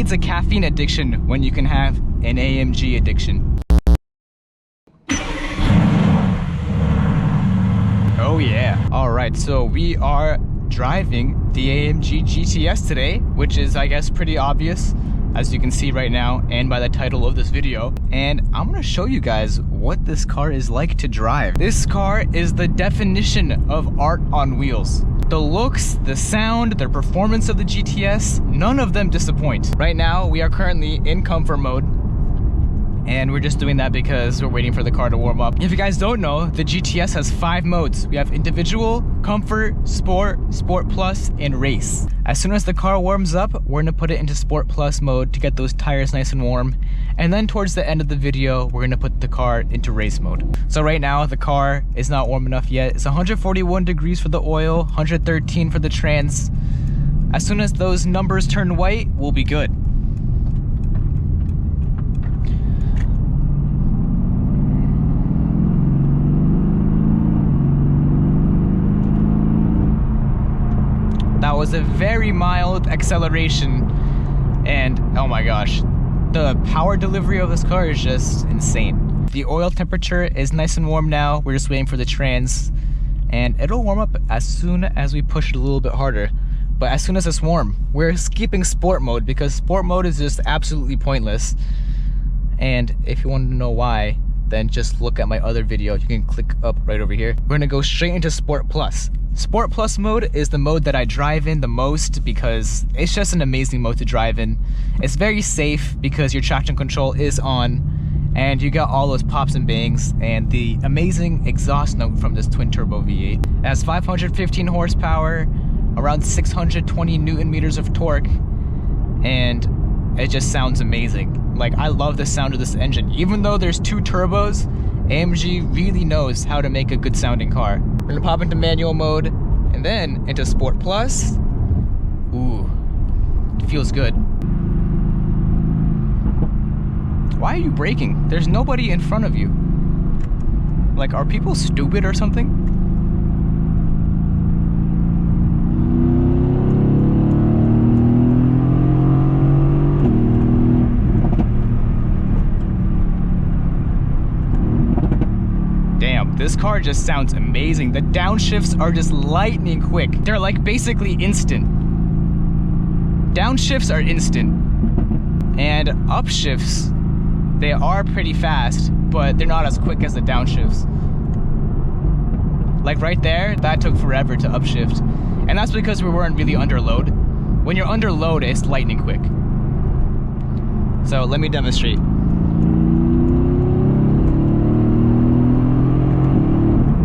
needs a caffeine addiction when you can have an AMG addiction? Oh yeah. Alright, so we are driving the AMG GTS today, which is, I guess, pretty obvious, as you can see right now and by the title of this video. And I'm gonna show you guys what this car is like to drive. This car is the definition of art on wheels. The looks, the sound, the performance of the GTS, none of them disappoint. Right now, we are currently in comfort mode, and we're just doing that because we're waiting for the car to warm up. If you guys don't know, the GTS has 5 modes. We have individual, comfort, sport, sport plus, and race. As soon as the car warms up, we're gonna put it into sport plus mode to get those tires nice and warm. And then towards the end of the video, we're gonna put the car into race mode. So right now, the car is not warm enough yet. It's 141 degrees for the oil, 113 for the trans. As soon as those numbers turn white, we'll be good. That was a very mild acceleration, and oh my gosh, the power delivery of this car is just insane. The oil temperature is nice and warm now. We're just waiting for the trans, and it'll warm up as soon as we push it a little bit harder. But as soon as it's warm, we're skipping sport mode because sport mode is just absolutely pointless. And if you want to know why, then just look at my other video. You can click up right over here. We're gonna go straight into Sport Plus. Sport Plus mode is the mode that I drive in the most because it's just an amazing mode to drive in. It's very safe because your traction control is on and you got all those pops and bangs and the amazing exhaust note from this twin turbo V8. It has 515 horsepower, around 620 Newton meters of torque, and it just sounds amazing. Like, I love the sound of this engine. Even though there's 2 turbos, AMG really knows how to make a good sounding car. We're gonna pop into manual mode and then into Sport Plus. Ooh, it feels good. Why are you braking? There's nobody in front of you. Like, are people stupid or something? This car just sounds amazing. The downshifts are just lightning quick. They're like basically instant. Downshifts are instant. And upshifts, they are pretty fast, but they're not as quick as the downshifts. Like right there, that took forever to upshift. And that's because we weren't really under load. When you're under load, it's lightning quick. So let me demonstrate.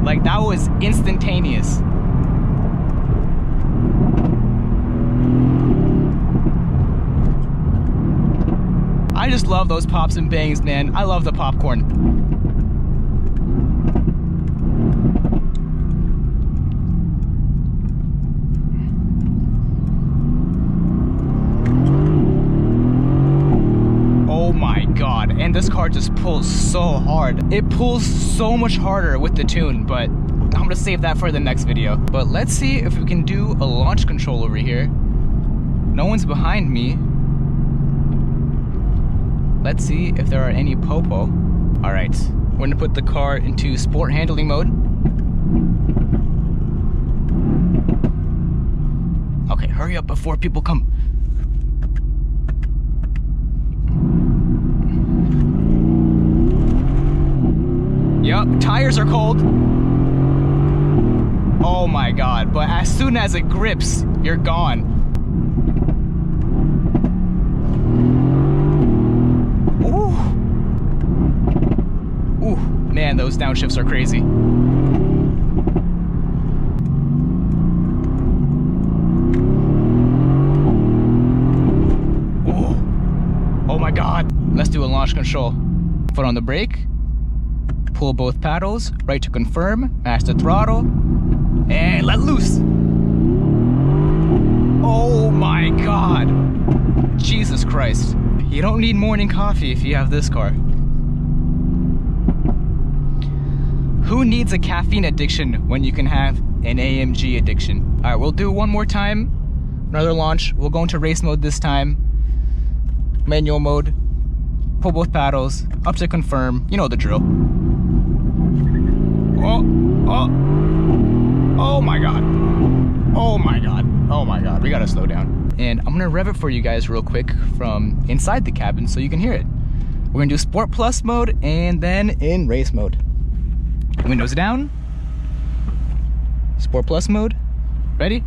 Like, that was instantaneous. I just love those pops and bangs, man. I love the popcorn. Oh my god, and this car just pulls so hard. It pulls so much harder with the tune, but I'm gonna save that for the next video. But let's see if we can do a launch control over here. No one's behind me. Let's see if there are any popo. All right, we're gonna put the car into sport handling mode. Okay, hurry up before people come. Yup, tires are cold. Oh my god, but as soon as it grips, you're gone. Ooh. Ooh, man, those downshifts are crazy. Ooh. Oh my god. Let's do a launch control. Foot on the brake. Pull both paddles, right to confirm, mash the throttle, and let loose. Oh my god. Jesus Christ. You don't need morning coffee if you have this car. Who needs a caffeine addiction when you can have an AMG addiction? All right, we'll do one more time. Another launch. We'll go into race mode this time. manual mode, pull both paddles, up to confirm, you know the drill. Oh my God. Oh my God. Oh my God, we gotta slow down. And I'm gonna rev it for you guys real quick from inside the cabin so you can hear it. We're gonna do Sport Plus mode and then in race mode. Windows down. Sport Plus mode. Ready?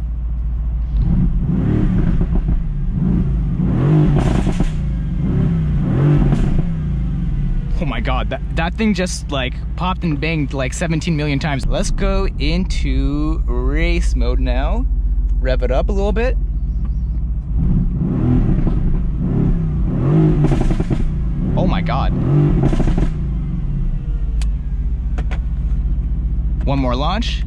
Oh my God, that thing just like popped and banged like 17 million times. Let's go into race mode now. Rev it up a little bit. Oh my God. One more launch.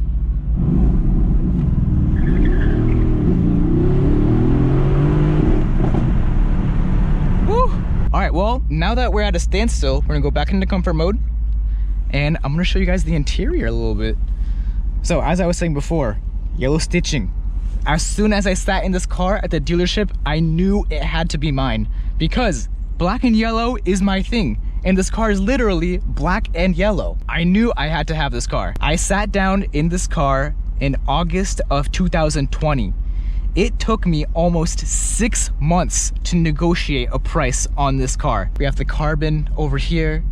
Woo! All right, well, now that we're at a standstill, we're gonna go back into comfort mode and I'm gonna show you guys the interior a little bit. So as I was saying before, yellow stitching. As soon as I sat in this car at the dealership, I knew it had to be mine because black and yellow is my thing. And this car is literally black and yellow. I knew I had to have this car. I sat down in this car in August of 2020. It took me almost 6 months to negotiate a price on this car. We have the carbon over here,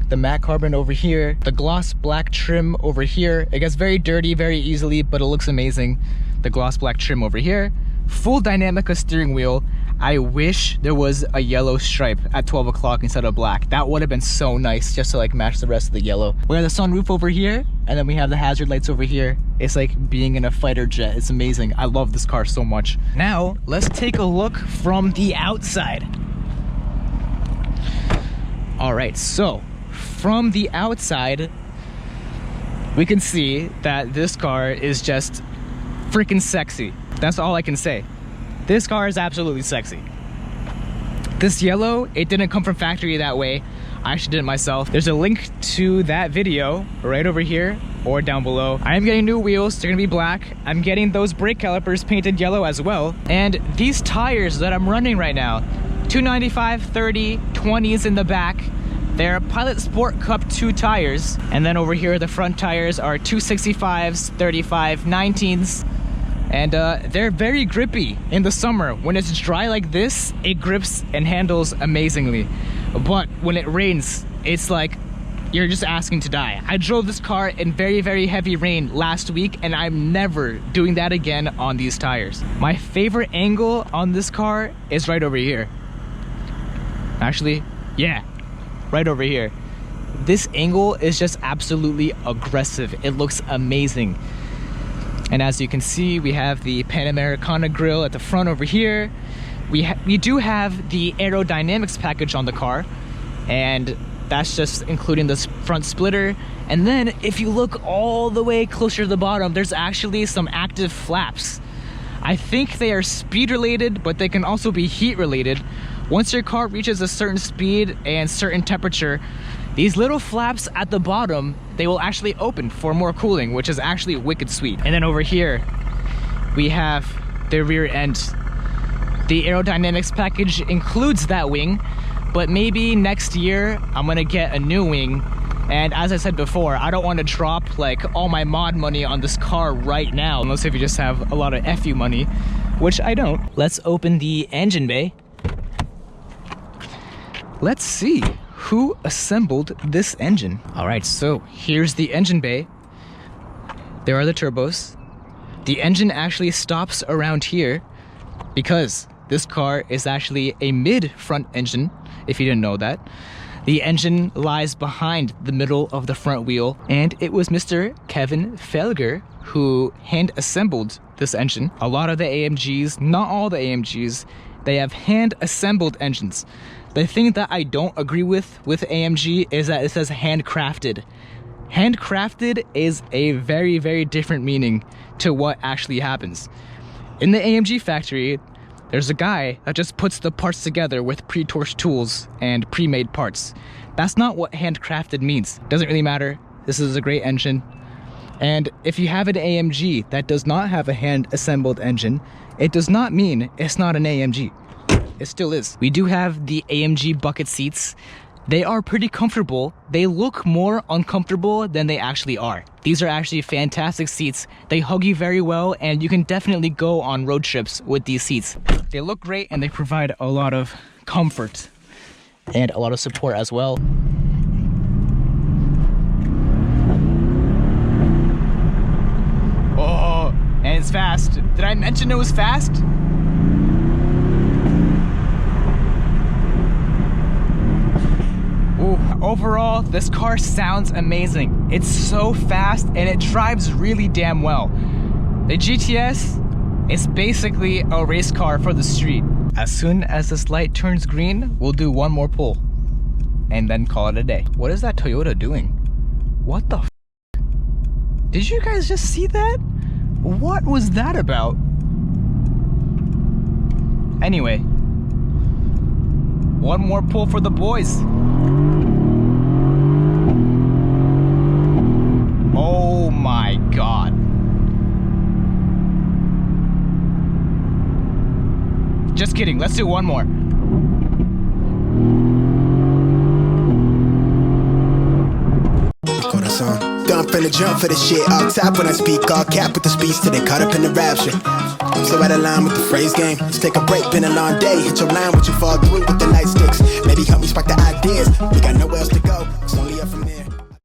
the matte carbon over here, the gloss black trim over here. It gets very dirty very easily, but it looks amazing. The gloss black trim over here, full Dynamica steering wheel. I wish there was a yellow stripe at 12 o'clock instead of black. That would have been so nice just to like match the rest of the yellow. We have the sunroof over here, and then we have the hazard lights over here. It's like being in a fighter jet. It's amazing. I love this car so much. Now, let's take a look from the outside. All right, so from the outside, we can see that this car is just freaking sexy. That's all I can say. This car is absolutely sexy. This yellow, it didn't come from factory that way. I actually did it myself. There's a link to that video right over here or down below. I am getting new wheels. They're gonna be black. I'm getting those brake calipers painted yellow as well. And these tires that I'm running right now, 295, 30, 20s in the back. They're Pilot Sport Cup 2 tires. And then over here, the front tires are 265s, 35, 19s. And they're very grippy in the summer. When it's dry like this, it grips and handles amazingly. But when it rains, it's like you're just asking to die. I drove this car in very, very heavy rain last week, and I'm never doing that again on these tires. My favorite angle on this car is right over here. Actually, yeah, right over here. This angle is just absolutely aggressive. It looks amazing. And as you can see, we have the Panamericana grille at the front over here. We do have the aerodynamics package on the car, and that's just including this front splitter. And then if you look all the way closer to the bottom, there's actually some active flaps. I think they are speed related, but they can also be heat related. Once your car reaches a certain speed and certain temperature, these little flaps at the bottom, they will actually open for more cooling, which is actually wicked sweet. And then over here, we have the rear end. The aerodynamics package includes that wing, but maybe next year I'm gonna get a new wing. And as I said before, I don't want to drop like all my mod money on this car right now, unless if you just have a lot of FU money, which I don't. Let's open the engine bay. Let's see who assembled this engine. All right, so here's the engine bay. There are the turbos. The engine actually stops around here because this car is actually a mid-front engine, if you didn't know that. The engine lies behind the middle of the front wheel, and it was Mr. Kevin Felger who hand-assembled this engine. A lot of the AMGs, not all the AMGs, they have hand-assembled engines. The thing that I don't agree with AMG is that it says handcrafted. Handcrafted is a very, very different meaning to what actually happens. In the AMG factory, there's a guy that just puts the parts together with pre-torched tools and pre-made parts. That's not what handcrafted means. Doesn't really matter. This is a great engine. And if you have an AMG that does not have a hand-assembled engine, it does not mean it's not an AMG. It still is. We do have the AMG bucket seats. They are pretty comfortable. They look more uncomfortable than they actually are. These are actually fantastic seats. They hug you very well, and you can definitely go on road trips with these seats. They look great, and they provide a lot of comfort and a lot of support as well. Oh, and it's fast. Did I mention it was fast? Ooh, overall, this car sounds amazing. It's so fast and it drives really damn well. The GTS is basically a race car for the street. As soon as this light turns green, we'll do one more pull and then call it a day. What is that Toyota doing? What the f? Did you guys just see that? What was that about? Anyway, one more pull for the boys. Oh my God. Just kidding, let's do one more. I'm finna jump for this shit. All top when I speak, all cap with the speech till they caught up in the rapture. I'm so out of line with the phrase game. Let's take a break, been a long day. Hit your line, what you fall through with the nightsticks. Maybe help me spark the ideas. We got nowhere else to go.